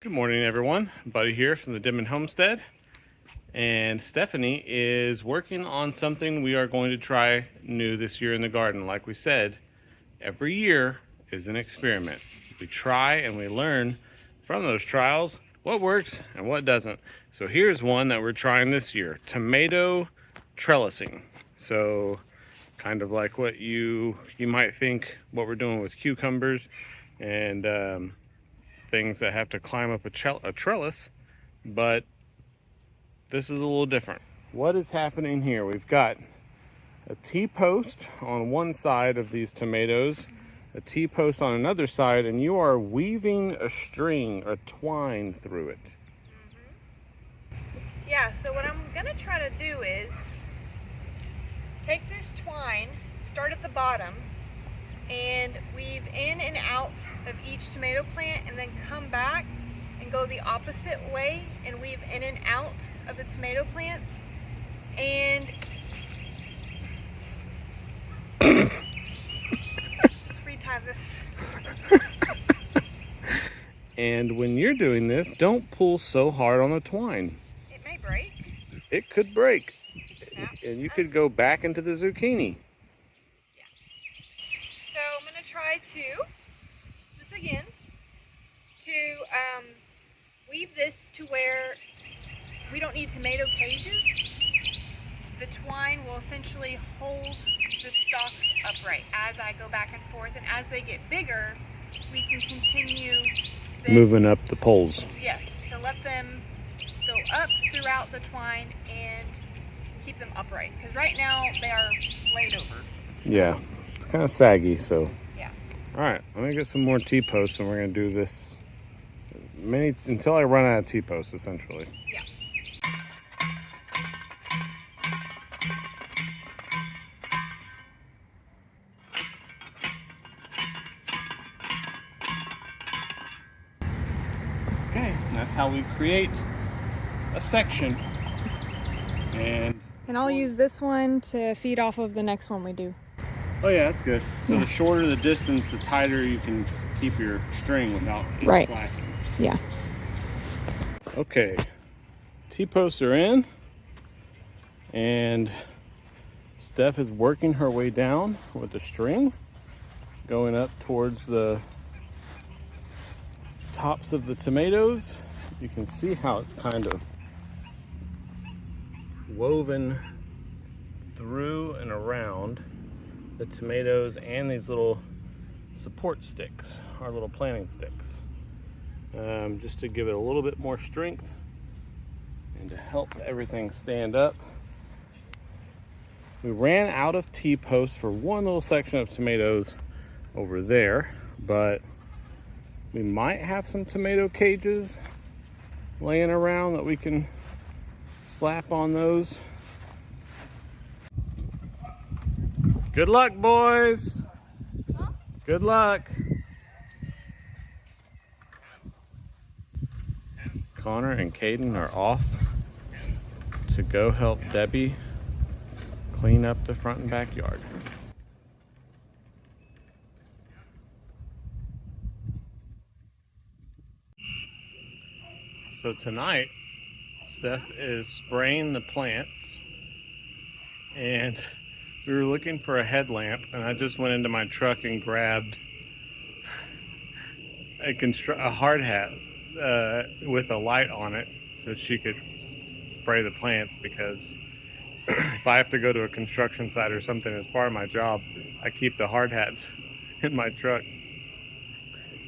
Good morning, everyone. Buddy here from the Denman Homestead, and Stephanie is working on something we are going to try new this year in the garden. Like we said, every year is an experiment. We try and we learn from those trials what works and what doesn't. So here's one that we're trying this year: tomato trellising. So kind of like what you might think what we're doing with cucumbers and things that have to climb up a trellis, but this is a little different. What is happening here? We've got a T-post on one side of these tomatoes, a T-post on another side, and you are weaving a string, a twine through it. Yeah, so what I'm gonna try to do is take this twine, start at the bottom, and weave in and out of each tomato plant, and then come back and go the opposite way and weave in and out of the tomato plants. And just retie this. And when you're doing this, don't pull so hard on the twine. It may break. It could break. Snap. And you could go back into the zucchini. So I'm going to try this again, to weave this to where we don't need tomato cages. The twine will essentially hold the stalks upright as I go back and forth, and as they get bigger, we can continue this. Moving up the poles. Yes, so let them go up throughout the twine and keep them upright, because right now they are laid over. Yeah, it's kind of saggy, so. Yeah. All right, let me get some more T-posts, and we're gonna do this until I run out of T-posts, essentially. Yeah. Okay, and that's how we create a section. And I'll use this one to feed off of the next one we do. oh yeah, that's good. So Yeah. the shorter the distance, the tighter you can keep your string without it Right. slacking. Yeah. Okay, T-posts are in, and Steph is working her way down with the string, going up towards the tops of the tomatoes. You can see how it's kind of woven through and around the tomatoes and these little support sticks, our little planting sticks, just to give it a little bit more strength and to help everything stand up. We ran out of T-posts for one little section of tomatoes over there, but we might have some tomato cages laying around that we can slap on those. Good luck, boys. Huh? Good luck. Connor and Caden are off to go help Debbie clean up the front and backyard. So tonight, Steph is spraying the plants, and we were looking for a headlamp, and I just went into my truck and grabbed a hard hat with a light on it so she could spray the plants, because if I have to go to a construction site or something as part of my job, I keep the hard hats in my truck.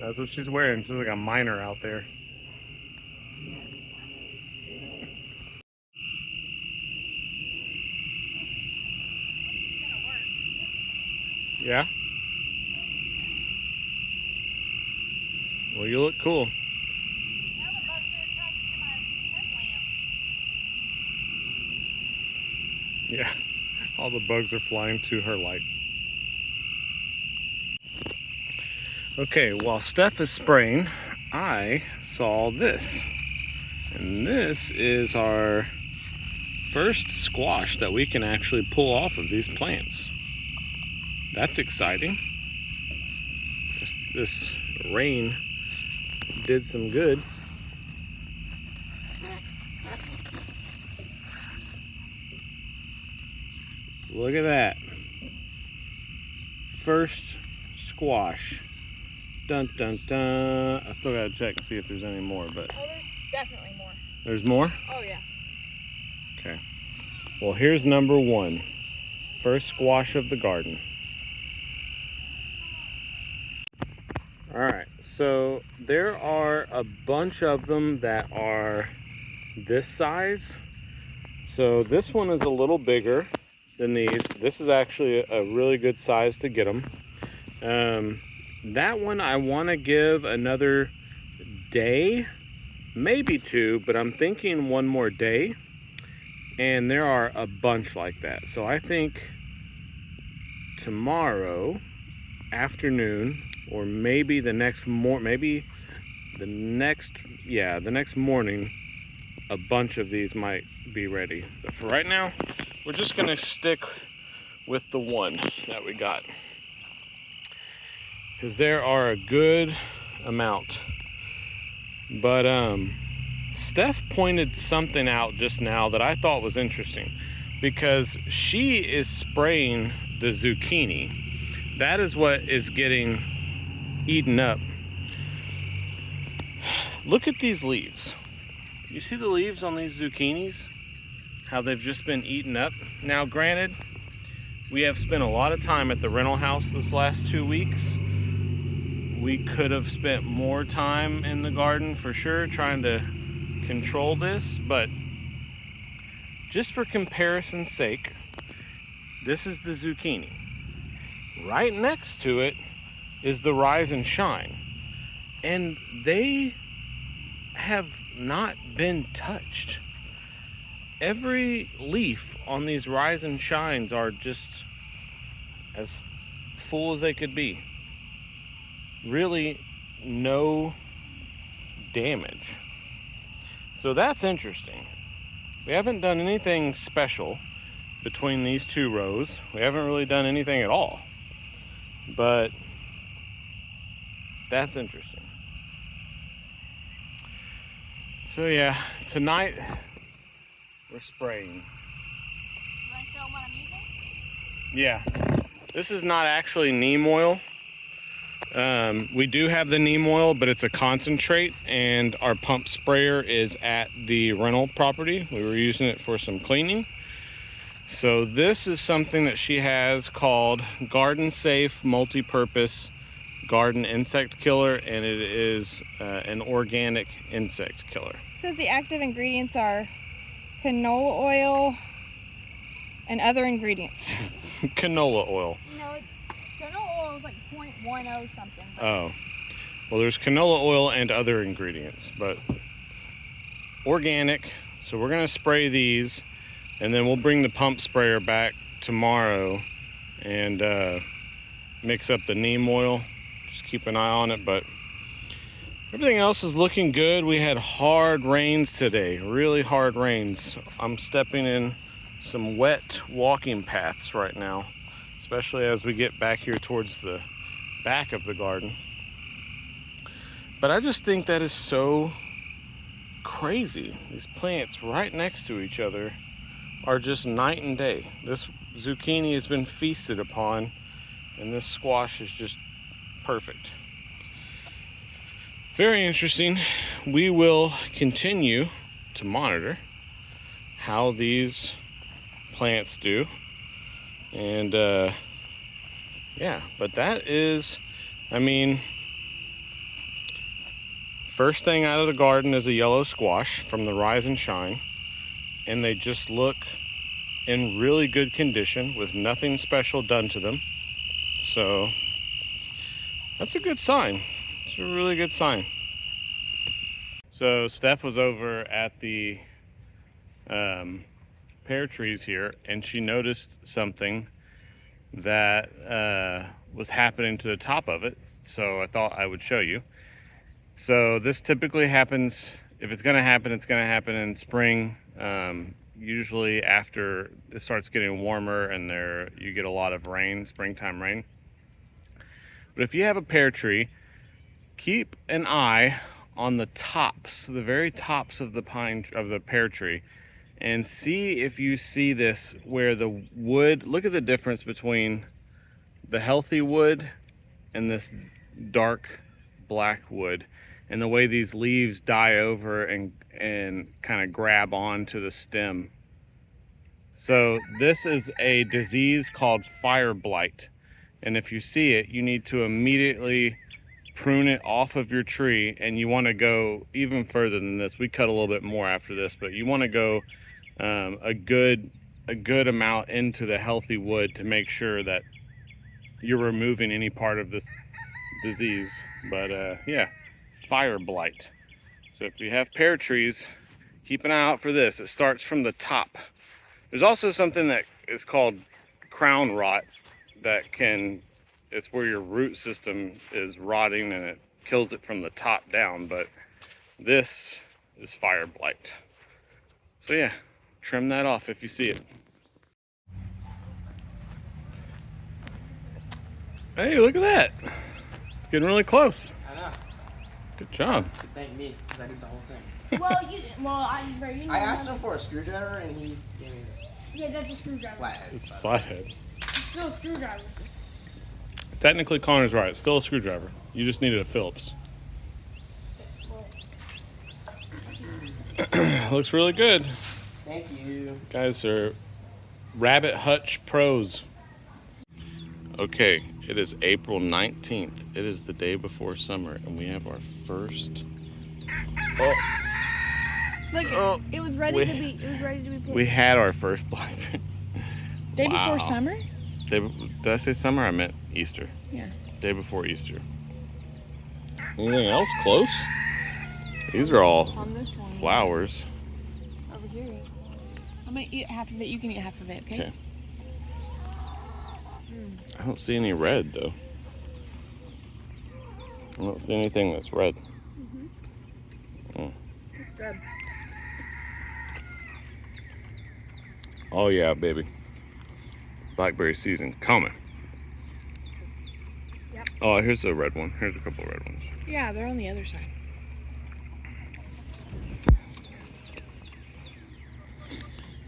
That's what she's wearing. She's like a miner out there. Yeah? Well, you look cool. Now the bugs are attracted to my headlamp. Yeah, all the bugs are flying to her light. Okay, while Steph is spraying, I saw this. And this is our first squash that we can actually pull off of these plants. That's exciting. This rain did some good. Look at that. First squash. Dun dun dun. I still gotta check and see if there's any more, but Oh, there's definitely more. there's more? Oh, yeah. Okay. Well, here's number one. First squash of the garden. All right, so there are a bunch of them that are this size. So this one is a little bigger than these. This is actually a really good size to get them. That one I want to give another day, maybe two, but I'm thinking one more day. And there are a bunch like that. So I think tomorrow afternoon, or maybe the next morning, a bunch of these might be ready. But for right now, we're just gonna stick with the one that we got, because there are a good amount. But Steph pointed something out just now that I thought was interesting, because she is spraying the zucchini. That is what is getting eaten up. Look at these leaves. You see the leaves on these zucchinis? How they've just been eaten up? Now, granted, we have spent a lot of time at the rental house this last 2 weeks. We could have spent more time in the garden for sure, trying to control this, but just for comparison's sake, this is the zucchini. Right next to it is the Rise and Shine, and they have not been touched. Every leaf on these Rise and Shines are just as full as they could be. Really no damage. So that's interesting. We haven't done anything special between these two rows. We haven't really done anything at all. But that's interesting. So yeah, tonight we're spraying. You want to show them what I'm using? Yeah, this is not actually neem oil. We do have the neem oil, but it's a concentrate, and our pump sprayer is at the rental property. We were using it for some cleaning. So this is something that she has called Garden Safe Multi-Purpose Garden Insect Killer, and it is an organic insect killer. It says the active ingredients are canola oil and other ingredients. Canola oil. No, canola oil is like 0.10 something. But Oh, well, there's canola oil and other ingredients, but organic. So we're gonna spray these, and then we'll bring the pump sprayer back tomorrow and mix up the neem oil. Just keep an eye on it, but everything else is looking good. We had hard rains today, really hard rains. I'm stepping in some wet walking paths right now, especially as we get back here towards the back of the garden. But I just think that is so crazy. These plants right next to each other are just night and day. This zucchini has been feasted upon, and this squash is just perfect. Very interesting. We will continue to monitor how these plants do. And yeah, but that is, I mean, first thing out of the garden is a yellow squash from the Rise and Shine, and they just look in really good condition with nothing special done to them. So that's a good sign. It's a really good sign. So Steph was over at the pear trees here, and she noticed something that was happening to the top of it. So I thought I would show you. So this typically happens, if it's gonna happen, it's gonna happen in spring, usually after it starts getting warmer and you get a lot of rain, springtime rain. But if you have a pear tree, keep an eye on the tops, the very tops of the pear tree, and see if you see this where the wood, look at the difference between the healthy wood and this dark black wood, and the way these leaves die over and kind of grab onto the stem. So this is a disease called fire blight, and if you see it, you need to immediately prune it off of your tree, and you want to go even further than this. We cut a little bit more after this, but you want to go a good amount into the healthy wood to make sure that you're removing any part of this disease. But yeah, fire blight. So if you have pear trees, keep an eye out for this. It starts from the top. There's also something that is called crown rot that can, it's where your root system is rotting and it kills it from the top down, but this is fire blight. So yeah, trim that off if you see it. Hey, look at that. It's getting really close. I know. Good job. You thank me, because I did the whole thing. Well, I asked him for a screwdriver, and he gave me this Yeah, that's a screwdriver. flathead. It's a flathead. It's still a screwdriver. Technically, Connor's right. It's still a screwdriver. You just needed a Phillips. Looks really good. Thank you. Guys are rabbit hutch pros. Okay, it is April 19th. It is the day before summer, and we have our first. Oh, Look, Oh, it was ready to be. It was ready to be picked. we had our first blackberry. Day Wow. before summer. Did I say summer? I meant Easter. Yeah. Day before Easter. Anything else close? These are all On this one. flowers. Over here. I'm gonna eat half of it. You can eat half of it. Okay. Okay. I don't see any red though. I don't see anything that's red. It's good. Oh yeah, baby. Blackberry season coming. Yep. Oh, here's a red one. Here's a couple of red ones. Yeah, they're on the other side.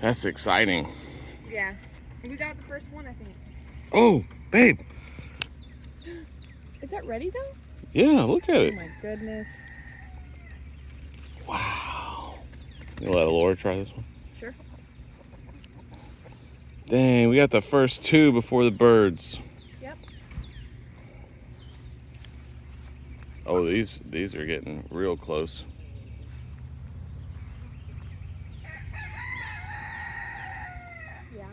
That's exciting. Yeah. We got the first one, I think. Oh, babe. Is that ready though? Yeah, look at Oh it. my goodness. Wow. You let Laura try this one? Sure. Dang, we got the first two before the birds. Yep. Oh, these are getting real close. Yeah.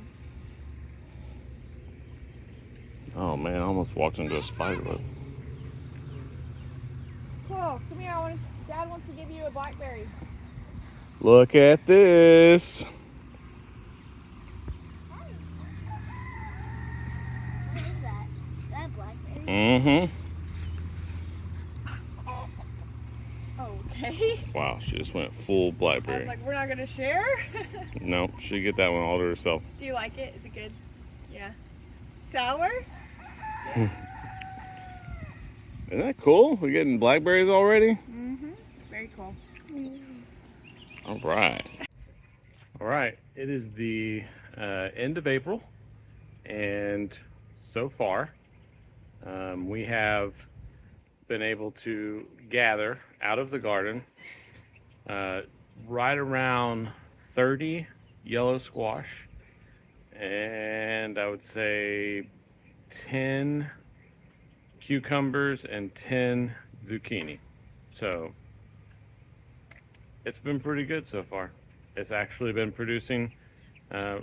Oh man, I almost walked into a spider web. Cool. Come here. Dad wants to give you a blackberry. Look at this. What is that? Is that blackberry? Mm-hmm. Okay. Wow, she just went full I blackberry. was like, we're not gonna share. Nope, she get that one all to herself. Do you like it? Is it good? Yeah. Sour? Isn't that cool? We're getting blackberries already? Mm-hmm. Very cool. All right. All right, it is the end of April, and so far we have been able to gather out of the garden right around 30 yellow squash, and I would say 10 cucumbers and 10 zucchini. So it's been pretty good so far. It's actually been producing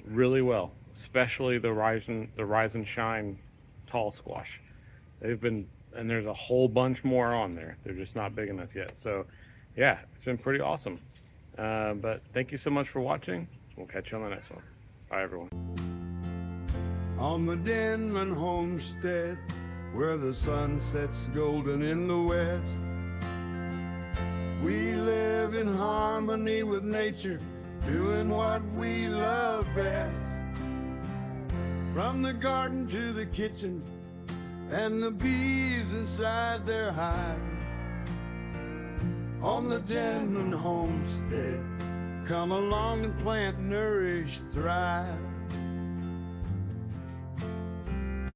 really well, especially the rise and shine tall squash. They've been, and there's a whole bunch more on there. They're just not big enough yet. So yeah, it's been pretty awesome. But thank you so much for watching. We'll catch you on the next one. Bye everyone. On the Denman Homestead, where the sun sets golden in the west, we live in harmony with nature, doing what we love best. From the garden to the kitchen, and the bees inside their hive. On the Denman Homestead, Come along and plant, nourish, thrive.